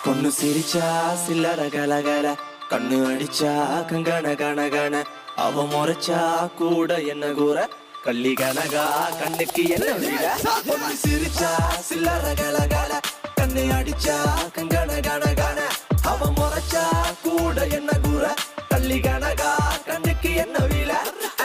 பொண்ணு சிரிச்சா சில்லற கலகல கண்ணு அடிச்சா கங்கன கனகன அவ முறைச்சா கூட என்ன கூற கள்ளி கனகா கண்ணுக்கு என்ன வீட பொண்ணு சிரிச்சா சில்லற கலகல கண்ணு அடிச்சா கங்கன கனகன அவ முறைச்சா கூட என்ன கூற கள்ளி கனகா கண்ணுக்கு என்ன வீல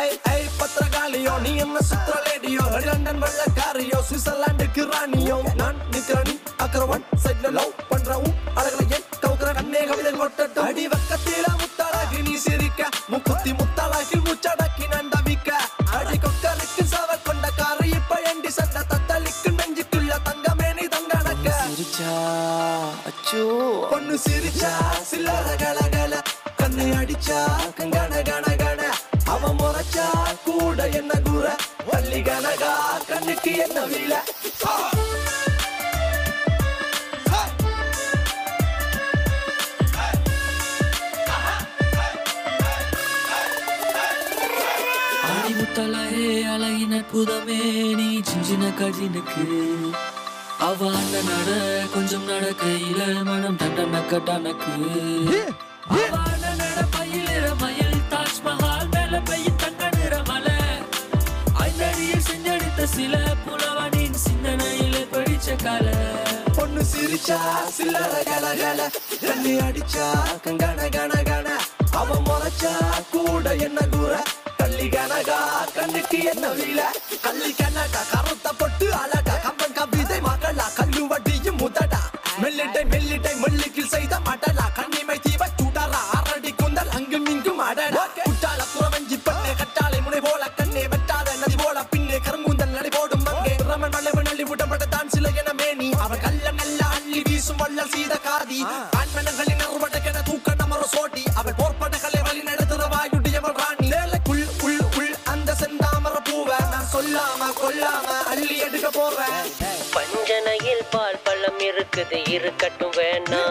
ஐ ஐ பத்திரகாளியோ நீ என்ன சுத்திர லேடியோ லண்டன் வெள்ளக்காரியோ சுவிட்சர்லாந்துக்கு ராணியோ நான் நிக்கிறனி அக்கரவன் சைட்ல லவ் பண்றவும் அழகலையே கவுக்குற கண்ணே கவிதை கொட்டட்டும் அடி வக்கத்தில முத்தாளாகி நீ சிரிக்க முக்குத்தி முத்தாளாகி முச்சடக்கி நண்டவிக்க அடி கொக்கலுக்கு சவ கொண்ட காரு இப்ப எண்டி சண்ட தத்தளிக்கு நெஞ்சுக்குள்ள தங்கமே நீ தங்கனக்க சிரிச்சா அச்சோ பொண்ணு சிரிச்சா சில்லற கலகல கண்ணு அடிச்சா கங்கன கனகன அவ முறைச்சா கூட என்ன கூற வள்ளி கனகா கண்ணுக்கு என்ன வீல ஆடிமுத்தலே அழகின புதமே நீ சின்ன கஜினுக்கு அவ அண்ண நட கொஞ்சம் நடக்கையில மனம் தண்டனக்க டனக்கு அவ அண்ண நட பயிலிற மயில் தாஜ்மஹால் மேல பையின் தங்க நிற மலை ஐந்தடியில் செஞ்செடுத்த சில புலவனின் சிந்தனையில படிச்ச கலை பொண்ணு சிரிச்சா சில்லற கலகல கண்ணு அடிச்சா கங்கன கனகன அவ முறைச்சா கூட என்ன கூற கள்ளி கனகா கண்ணுக்கு என்ன வீல கள்ளி கனகா கருத்த பொட்டு அழகா கம்பன் கவிதை மகளா கல்லு வட்டியும் முதடா மெல்லிட்டை மெல்லிட்டை மெல்லிக்கில் செய்த மடலா கண்ணிமை தீவ சுடரா அரடி குந்தல் அங்கும் இங்கும் அடடா குட்டால குறவஞ்சி பண்ணே கட்டாலை முனை போல கண்ணே வெட்டாத நதி போல பின்னே கரும்பூந்தல் நடை போடும் அங்கே ரமன் வளைவு நள்ளி விடப்பட்ட தான் சில என மேனி அவ கல்ல நல்ல அள்ளி வீசும் வள்ளல் சீத காதி ஆண்மனங்களின் அறுபடக்கென தூக்க நமர சோட்டி அவள் போர்ப்படகளை வழி நடத்துற வாயுடையவள் ராணி வேலைக்குள் உள் உள் அந்த செந்தாமர பூவ நான் சொல்லாம கொல்லாம அள்ளி எடுக்க போறேன் பஞ்சனையில் பால் பழம் இருக்குது இருக்கட்டும் வேணா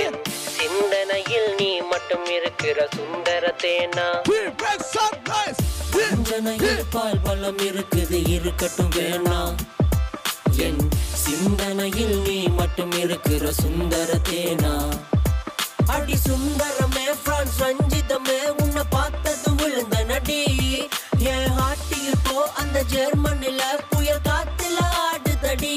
என் சிந்தனையில் நீ மட்டும் இருக்கிற சுந்தர தேனா பஞ்சனையில் பால் பழம் இருக்குது இருக்கட்டும் வேணா என் சிந்தனையில் நீ மட்டும் இருக்கிற சுந்தர தேனா அடி சுந்தரமே பிரான்ஸ் ரஞ்சிதமே உன்னை பார்த்தது விழுந்த நடி என் ஹாட்டியில் போ அந்த ஜெர்மனில புயல் காத்துல ஆடுதடி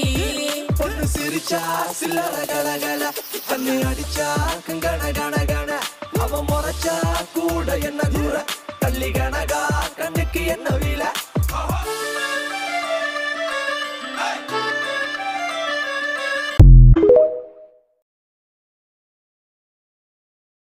பொண்ணு சிரிச்சா சில்லற கலகல கண்ணு அடிச்சா கங்கன கனகன அவ முறைச்சா கூட என்ன கூற கள்ளி கனகா கண்ணுக்கு என்ன வீல